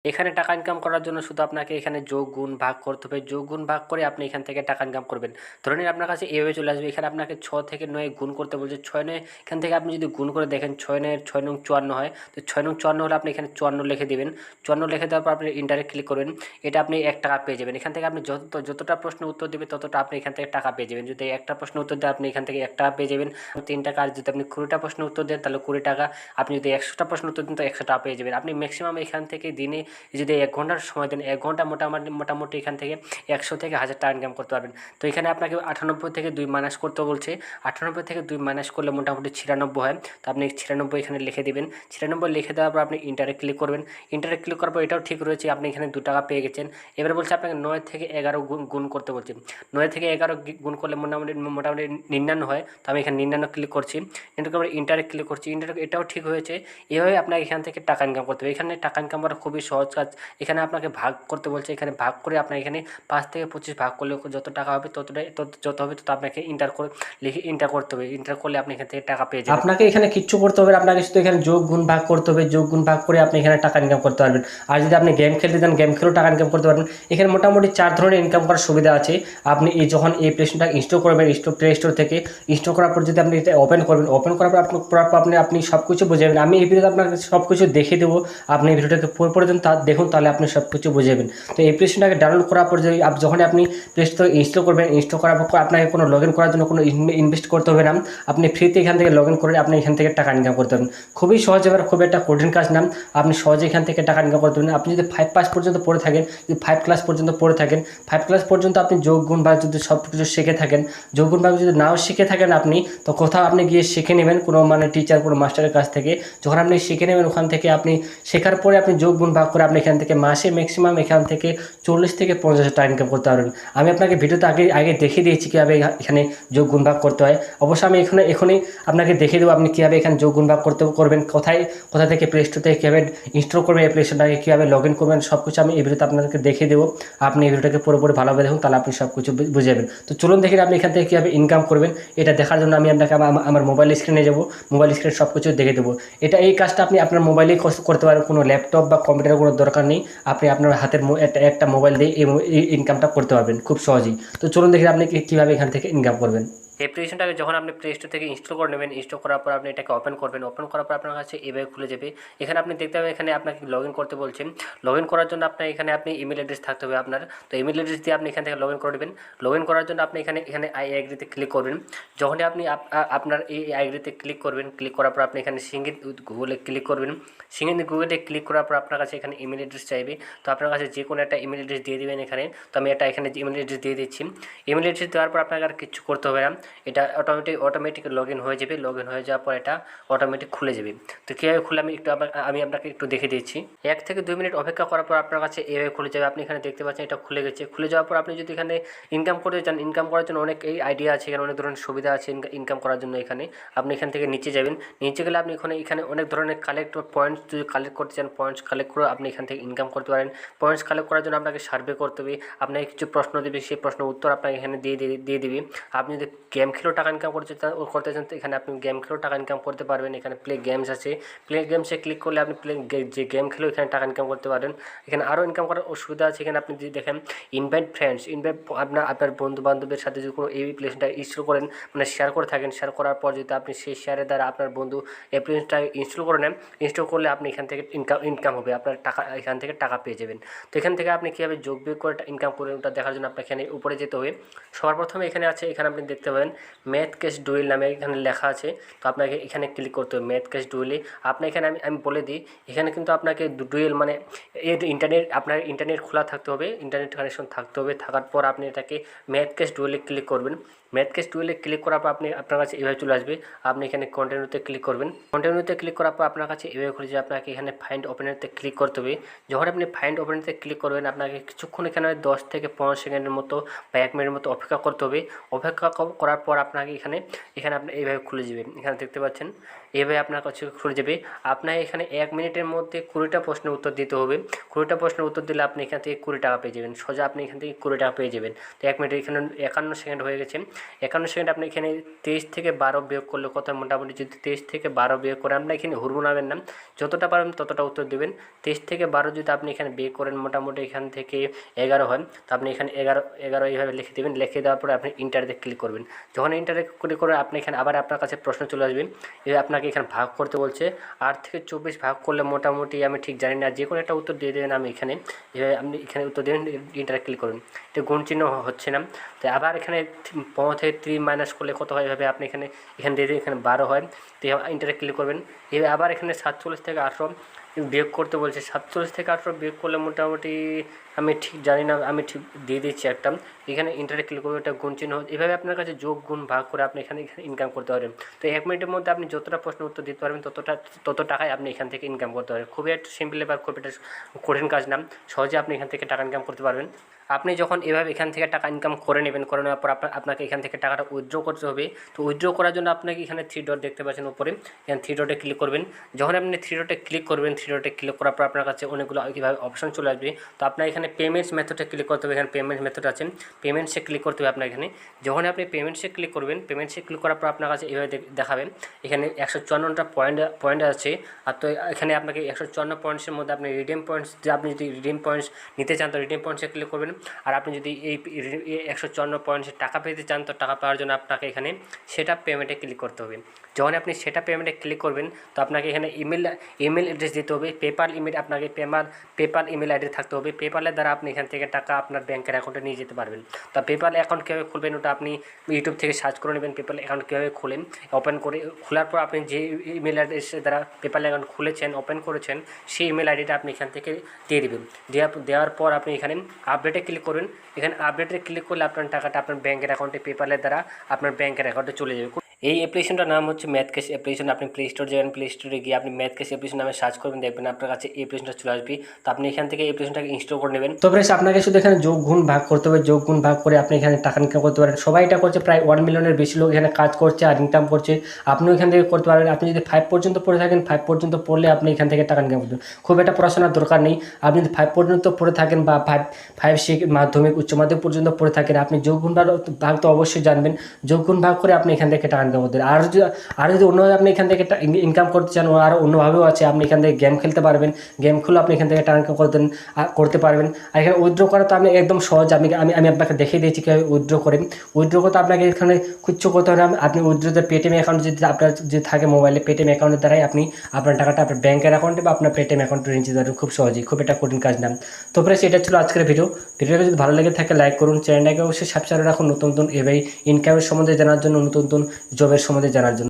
এখানে টাকা ইনকাম করার জন্য শুধু আপনাকে এখানে যোগ গুণ ভাগ করতে হবে, যোগ গুণ ভাগ করে আপনি এখান থেকে টাকা ইনকাম করবেন। ধরে নিন আপনার কাছে এভাবে চলে আসবে, এখানে আপনাকে 6 থেকে 9 গুণ করতে বলছে, 6 9 এখান থেকে আপনি যদি গুণ করে দেখেন 6 9 6 নং 54 হয়, তো 6 নং 54 হলে আপনি এখানে 54 লিখে দেবেন। 54 লিখে দেওয়ার পর আপনি ইন্টারে ক্লিক করবেন, এটা আপনি 1 টাকা পেয়ে যাবেন। এখান থেকে আপনি যতটা প্রশ্ন উত্তর দেবে ততটা আপনি এখান থেকে টাকা পেয়ে যাবেন। যদি একটা প্রশ্ন উত্তর দেন আপনি এখান থেকে 1 টাকা পেয়ে যাবেন, 3 টাকা। আর যদি আপনি 20টা প্রশ্ন উত্তর দেন তাহলে 20 টাকা। আপনি যদি 100টা প্রশ্ন উত্তর দেন তো 100 টাকা পেয়ে যাবেন। আপনি ম্যাক্সিমাম এখান থেকে দিনে যদি 1 ঘন্টার সময় দেন, 1 ঘন্টা মোটামুটি এখান থেকে 100 থেকে 1000 টাকা ইনকাম করতে পারবেন। তো এখানে আপনাকে 98 থেকে 2 মাইনাস করতে বলছে, 98 থেকে 2 মাইনাস করলে মোটামুটি 96 হয়। তো আপনি 96 এখানে লিখে দেবেন। 96 লিখে দেওয়ার পর আপনি ইন্টারে ক্লিক করবেন। ইন্টারে ক্লিক করার পর এটাও ঠিক রয়েছে, আপনি এখানে 2 টাকা পেয়ে গেছেন। এবারে বলছে আপনাকে 9 থেকে 11 গুণ করতে বলছে। 9 থেকে 11 গুণ করলে মোটামুটি 99 হয়। তো আমি এখানে 99 ক্লিক করছি, এন্টার করে ইন্টারে ক্লিক করছি। ইন্টারে এটাও ঠিক হয়েছে। এভাবে আপনাকে এখান থেকে টাকা ইনকাম করতে হবে। এখানে টাকা ইনকাম করা খুবই সহজ কাজ। এখানে আপনাকে ভাগ করতে বলছে, এখানে ভাগ করে আপনার এখানে 5 থেকে 25 ভাগ করলে যত টাকা হবে ততটাই যত হবে তত আপনাকে ইন্টার করে লিখে ইন্টার করতে হবে। ইন্টার করলে আপনি এখান থেকে টাকা পেয়ে যাবেন। আপনাকে এখানে কিচ্ছু করতে হবে না, আপনাকে শুধু এখানে যোগ গুণ ভাগ করতে হবে। যোগ গুণ ভাগ করে আপনি এখানে টাকা ইনকাম করতে পারবেন। আর যদি আপনি গেম খেলতে চান গেম খেলেও টাকা ইনকাম করতে পারবেন। এখানে মোটামুটি 4 ধরনের ইনকাম করার সুবিধা আছে। আপনি যখন এই প্লেস্টোরটা ইনস্টল করবেন, প্লে স্টোর থেকে ইনস্টল করার পর যদি আপনি এটা ওপেন করবেন, ওপেন করার পর আপনি সব কিছু বুঝে যাবেন। আমি এই ভিডিওতে আপনাকে সব কিছু দেখিয়ে দেবো। আপনি এই ভিডিওটাকে পুরো দিন দেখুন, তাহলে আপনি সব কিছু বুঝে যাবেন। তো এই প্লেস্টোরটাকে ডাউনলোড করার পর যদি যখন আপনি প্লে স্টোর ইনস্টল করবেন, ইনস্টল করার পর আপনাকে কোনো লগ ইন করার জন্য কোনো ইনভেস্ট করতে হবে না। আপনি ফ্রিতে এখান থেকে লগ ইন করে আপনি এখান থেকে টাকা ইনকাম করতে পারবেন। খুবই সহজ, এবার খুব একটা কঠিন কাজ না। আপনি সহজে এখান থেকে টাকা ইনকাম করতে পারবেন। আপনি যদি 5 পাস পর্যন্ত পড়ে থাকেন, যদি 5 ক্লাস পর্যন্ত পড়ে থাকেন, 5 ক্লাস পর্যন্ত আপনি যোগ গুণ ভাগ যদি সব কিছু শিখে থাকেন, যোগ গুণ ভাগ যদি নাও শিখে থাকেন আপনি, তো কোথাও আপনি গিয়ে শিখে নেবেন কোনো টিচার, কোনো মাস্টারের কাছ থেকে। যখন আপনি শিখে নেবেন ওখান থেকে আপনি শেখার পরে আপনি যোগ গুণ ভাগ করে আপনি এখান থেকে মাসে ম্যাক্সিমাম এখান থেকে 40 থেকে 50 টাকা ইনকাম করতে পারবেন। আমি আপনাকে ভিডিওতে আগে দেখিয়ে দিয়েছি কীভাবে এখানে যোগ গুণ ভাগ করতে হয়। অবশ্যই আমি এখনই আপনাকে দেখিয়ে দেবো আপনি কীভাবে এখানে যোগ গুণ ভাগ করবেন, কোথা থেকে প্লে স্টোর থেকে কীভাবে ইনস্টল করবেন, এই প্লে স্টোরটাকে কীভাবে লগ ইন করবেন, সব কিছু আমি এই ভিডিওতে আপনাদেরকে দেখিয়ে দেবো। আপনি এই ভিডিওটাকে পুরোপুরি ভালোভাবে দেখুন, তাহলে আপনি সব কিছু বুঝে যাবেন। তো চলুন দেখি আপনি এখান থেকে কীভাবে ইনকাম করবেন। এটা দেখার জন্য আমি আপনাকে আমার মোবাইল স্ক্রিনে যাব, মোবাইল স্ক্রিনে সব কিছু দেখে দেবো। এই কাজটা আপনি আপনার মোবাইলেই করতে পারেন, কোনো ল্যাপটপ বা কম্পিউটারের কোনো দরকার নেই। আপনি আপনার হাতের একটা মোবাইল দিয়ে এই ইনকামটা করতে পারবেন খুব সহজেই। তো চলুন দেখি আপনি কীভাবে এখান থেকে ইনকাম করবেন। অ্যাপ্লিকেশনটাকে যখন আপনি প্লে স্টোর থেকে ইনস্টল করে নেবেন, ইনস্টল করার পর আপনি এটাকে ওপেন করবেন। ওপেন করার পর আপনার কাছে এভাবে খুলে যাবে। এখানে আপনি দেখতে পাবেন এখানে আপনাকে লগ ইন করতে বলছেন। লগ ইন করার জন্য আপনার এখানে ইমেল অ্যাড্রেস থাকতে হবে আপনার। তো ইমেল অ্যাড্রেস দিয়ে আপনি এখান থেকে লগ ইন করে নেবেন। লগ ইন করার জন্য আপনি এখানে আই এগ্রিতে ক্লিক করবেন। যখনই আপনি আপনার এই আইডিতে ক্লিক করবেন, ক্লিক করার পর আপনি এখানে সিঙ্গিত গুগলে ক্লিক করবেন। সিঙ্গিত গুগলে ক্লিক করার পর আপনার কাছে এখানে ইমেল অ্যাড্রেস চাইবে। তো আপনার কাছে যে কোনো একটা ইমেল অ্যাড্রেস দিয়ে দেবেন এখানে। তো আমি এখানে ইমেল অ্যাড্রেস দিয়ে দিচ্ছি। ইমেল অ্যাড্রেস দেওয়ার পর আপনাকে আর কিছু করতে হবে না, এটা অটোমেটিক লগ ইন হয়ে যাবে। লগ ইন হয়ে যাওয়ার পর এটা অটোমেটিক খুলে যাবে। তো কীভাবে খুলে আমি আপনাকে একটু দেখে দিচ্ছি। 1 থেকে 2 মিনিট অপেক্ষা করার পর আপনার কাছে এভাবে খুলে যাবে। আপনি এখানে দেখতে পাচ্ছেন এটা খুলে গেছে। খুলে যাওয়ার পর আপনি যদি এখানে ইনকাম করতে চান, ইনকাম করার জন্য অনেক আইডিয়া আছে, এখানে অনেক ধরনের সুবিধা আছে ইনকাম করার জন্য। আপনি এখান থেকে নিচে যাবেন। নিচে গেলে আপনি এখানে অনেক ধরনের পয়েন্টস যদি কালেক্ট করতে চান, পয়েন্টস কালেক্ট করে আপনি এখান থেকে ইনকাম করতে পারেন। পয়েন্টস কালেক্ট করার জন্য আপনাকে সার্ভে করতে হবে। আপনাকে কিছু প্রশ্ন দেবে, সেই প্রশ্নের উত্তর আপনাকে এখানে দিয়ে দিবে। আপনি যদি গেম খেলেও টাকা ইনকাম করতে চান তো এখানে আপনি গেম খেলেও টাকা ইনকাম করতে পারবেন। এখানে প্লে গেমস আছে, প্লে গেমসে ক্লিক করলে আপনি যে গেম খেলেও এখানে টাকা ইনকাম করতে পারেন। এখানে আরও ইনকাম করার সুবিধা আছে। এখানে আপনি যদি দেখেন ইনভাইট ফ্রেন্ডস, আপনার বন্ধু বান্ধবের সাথে যদি কোনো অ্যাপ্লিকেশনটা ইনস্টল করেন, মানে শেয়ার করে থাকেন, শেয়ার করার পর যদি আপনি সেই শেয়ারের দ্বারা আপনার বন্ধু অ্যাপ্লিকেশনটা ইনস্টল করে নেন, ইনস্টল করলে আপনি এখান থেকে ইনকাম হবে, আপনার টাকা এখান থেকে টাকা পেয়ে যাবেন। তো এখান থেকে আপনি কীভাবে যোগ বিয়োগ করে ইনকাম করবেন ওটা দেখার জন্য আপনাকে এখানে উপরে যেতে হবে। সবার প্রথমে এখানে আপনি দেখতে পাবেন ম্যাথ ক্যাশ ডুয়েল নামে এখানে লেখা আছে। তো আপনাকে এখানে ক্লিক করতে হবে ম্যাথ ক্যাশ ডুয়েলে। এখানে আমি বলে দিই, এখানে কিন্তু আপনাকে ডুয়েল মানে আপনার ইন্টারনেট খোলা থাকতে হবে, ইন্টারনেট কানেকশন থাকতে হবে। থাকার পর আপনি এটাকে ম্যাথ ক্যাশ ডুয়েলে ক্লিক করবেন। ম্যাথ ক্যাশ ডুয়েলে ক্লিক করার পর আপনার কাছে এভাবে চলে আসবে। আপনি এখানে কন্টিনিউতে ক্লিক করবেন। কন্টিনিউতে ক্লিক করার পর আপনার কাছে এভাবে খুলে যে আপনাকে এখানে ফাইন্ড ওপেনারতে ক্লিক করতে হবে। যখন আপনি ফাইন্ড ওপেনারতে ক্লিক করবেন আপনাকে কিছুক্ষণ এখানে 10 থেকে 15 সেকেন্ডের মতো বা 1 মিনিটের মতো অপেক্ষা করতে হবে। অপেক্ষা করার করার পর আপনাকে এখানে আপনি এইভাবে খুলে যাবে, এখানে দেখতে পাচ্ছেন এইভাবে আপনার কাছে খুলে যাবে। আপনার এখানে 1 মিনিটের মধ্যে 20টা প্রশ্নের উত্তর দিতে হবে। 20টা প্রশ্নের উত্তর দিলে আপনি এখান থেকে 20 টাকা পেয়ে যাবেন, সোজা আপনি এখান থেকে 20 টাকা পেয়ে যাবেন। তো 1 মিনিটে এখানে 51 সেকেন্ড হয়ে গেছে। 51 সেকেন্ড আপনি এখানে 23 থেকে 12 বিয়োগ করলে কত, মোটামুটি যদি 23 থেকে 12 বিয়োগ করে, আপনার এখানে হুড়মুড়াবেন না, যতটা পারবেন ততটা উত্তর দেবেন। 23 থেকে 12 যদি আপনি এখানে বিয়োগ করেন, মোটামুটি এখান থেকে 11 হয়, তো আপনি এখানে 11 এইভাবে লিখে দেবেন। লিখে দেওয়ার পরে আপনি ইন্টারে ক্লিক করবেন। যখন ইন্টারে ক্লিক করে আপনি এখানে আবার আপনার কাছে প্রশ্ন চলে আসবে, এবার আপনাকে এখানে ভাগ করতে বলছে। 8 থেকে 24 ভাগ করলে মোটামুটি আমি ঠিক জানি না, যে কোনো একটা উত্তর দিয়ে দেবেন। আমি এখানে এভাবে আপনি এখানে উত্তর দেবেন, ইন্টারে ক্লিক করুন। এটা গুণ চিহ্ন হচ্ছে না, তো আবার এখানে 15 থেকে 3 মাইনাস করলে কত হয়, এভাবে আপনি এখানে দিয়ে দিন, এখানে 12 হয়, তো ইন্টারে ক্লিক করবেন। এবার আবার এখানে 47 থেকে 18 বিয়োগ করতে বলছে। 47 থেকে 18 বিয়োগ করলে মোটামুটি আমি ঠিক জানি না, আমি ঠিক দিয়ে দিচ্ছি একটা, এখানে ইন্টারে ক্লিক করবো, এটা গুণ চিহ্ন। এভাবে আপনার কাছে যোগ গুণ ভাগ করে আপনি এখানে ইনকাম করতে পারবেন। তো 1 মিনিটের মধ্যে আপনি যতটা প্রশ্ন উত্তর দিতে পারবেন তত টাকায় আপনি এখান থেকে ইনকাম করতে পারবেন। খুবই একটা সিম্পল এবার, খুব একটা কঠিন কাজ না, সহজে আপনি এখান থেকে টাকা ইনকাম করতে পারবেন। আপনি যখন এভাবে এখান থেকে টাকা ইনকাম করে নেবেন, করে নেওয়ার পর আপনাকে এখান থেকে টাকাটা উইথড্র করতে হবে। তো উইথড্র করার জন্য আপনাকে এখানে 3 ডট দেখতে পাচ্ছেন উপরে, এখানে 3 ডটে ক্লিক করবেন। যখন আপনি 3 ডটে ক্লিক করবেন, 3 ডটে ক্লিক করার পর আপনার কাছে অনেকগুলো কীভাবে অপশন চলে আসবে। তো আপনার এখানে পেমেন্টস মেথডে ক্লিক করতে হবে, এখানে পেমেন্ট মেথড আছে, পেমেন্টসে ক্লিক করতে হবে আপনার এখানে। যখন আপনি পেমেন্টসে ক্লিক করবেন, পেমেন্টসে ক্লিক করার পর আপনার কাছে এভাবে দেখাবেন, এখানে 154টা পয়েন্ট আছে। আর তো এখানে আপনাকে 154 পয়েন্টসের মধ্যে আপনি রিডিম পয়েন্টস, যে আপনি যদি রিডিম পয়েন্টস নিতে চান তো রিডিম পয়েন্টসে ক্লিক করবেন। আর আপনি যদি এই 154 পয়েন্টসের টাকা পেতে চান, তো টাকা পাওয়ার জন্য আপনাকে এখানে সেট আপ পেমেন্টে ক্লিক করতে হবে। যখন আপনি সেট আপ পেমেন্টে ক্লিক করবেন, তো আপনাকে এখানে ইমেল অ্যাড্রেস দিতে হবে। পেপাল ইমেল, আপনাকে পেপাল ইমেল আইডি থাকতে হবে। পেপালের দ্বারা আপনি এখান থেকে টাকা আপনার ব্যাংকের অ্যাকাউন্টে নিয়ে যেতে পারবেন। তো পেপাল অ্যাকাউন্ট কীভাবে খুলবেন, ওটা আপনি ইউটিউব থেকে সার্চ করে নেবেন, পেপাল অ্যাকাউন্ট কীভাবে খুলেন। ওপেন করে খোলার পর আপনি যে ইমেল অ্যাড্রেসের দ্বারা পেপাল অ্যাকাউন্ট খুলেছেন, ওপেন করেছেন, সেই ইমেল আইডিটা আপনি এখান থেকে দিয়ে দেবেন। দেওয়ার পর আপনি এখানে আপডেটে ক্লিক করবেন। এখানে আপডেটে ক্লিক করলে আপনার টাকাটা আপনার ব্যাংকের অ্যাকাউন্টে, পেপালের দ্বারা আপনার ব্যাংকের অ্যাকাউন্টে চলে যাবে। এই অ্যাপ্লিকেশনটার নাম হচ্ছে ম্যাথ ক্যাশ অ্যাপ্লিকেশন। আপনি প্লে স্টোর যাবেন, প্লে স্টোরে গিয়ে আপনি ম্যাথ ক্যাশ অ্যাপ্লিকেশন নামে সার্চ করবেন, দেখবেন আপনার কাছে এই অ্যাপ্লিকেশনটা চলে আসবে। তো আপনি এখান থেকে এই অ্যাপ্লিকেশনটাকে ইনস্টল করে নেবেন। তো ফ্রেন্ডস, আপনাকে শুধু এখানে যোগ গুণ ভাগ করতে হবে। যোগ গুণ ভাগ করে আপনি এখানে টাকা ইনকাম করতে পারেন। সবাই এটা করছে, প্রায় 1 মিলিয়নের বেশি লোক এখানে কাজ করছে আর ইনকাম করছে। আপনিও এখান থেকে করতে পারবেন। আপনি যদি 5 পর্যন্ত পড়ে থাকেন, 5 পর্যন্ত পড়লে আপনি এখান থেকে টাকা ইনকাম করবেন। খুব একটা পড়াশোনার দরকার নেই। আপনি যদি 5 পর্যন্ত পড়ে থাকেন বা 5 মাধ্যমিক উচ্চ মাধ্যমিক পর্যন্ত পড়ে থাকেন, আপনি যোগ গুণ ভাগ তো অবশ্যই জানবেন। যোগ গুণ ভাগ করে আপনি এখান থেকে টাকা ইনকাম করতে পারেন। আর যদি অন্যভাবে আপনি এখান থেকে ইনকাম করতে চান, আর অন্যভাবেও আছে, আপনি এখান থেকে গেম খেলতে পারবেন। গেম খুলে আপনি এখান থেকে টাকা ইনকাম করতে পারবেন। আর এখানে উইথড্র করা তো আপনি একদম সহজ। আমি আপনাকে দেখিয়ে দিয়েছি কীভাবে উইথড্র করেন। উইথড্র করতে আপনাকে এখানে কিচ্ছু করতে হবে না। আপনি উইথড্রতে পেটিএম অ্যাকাউন্ট যদি আপনার যদি থাকে মোবাইলে, পেটিএম অ্যাকাউন্টের দ্বারাই আপনি আপনার টাকাটা আপনার ব্যাংকের অ্যাকাউন্টে বা আপনার পেটিএম অ্যাকাউন্টে নিয়ে যেতে পারবেন খুব সহজেই। খুব একটা কঠিন কাজ না। তো প্রায় এটা ছিল আজকের ভিডিওটা যদি ভালো লেগে থাকে লাইক করুন, চ্যানেলটাকে অবশ্যই সাবস্ক্রাইব রাখুন নতুন নতুন এভাবেই ইনকামের সম্বন্ধে জানার জন্য, নতুন নতুন জবের সম্বন্ধে জানার জন্য।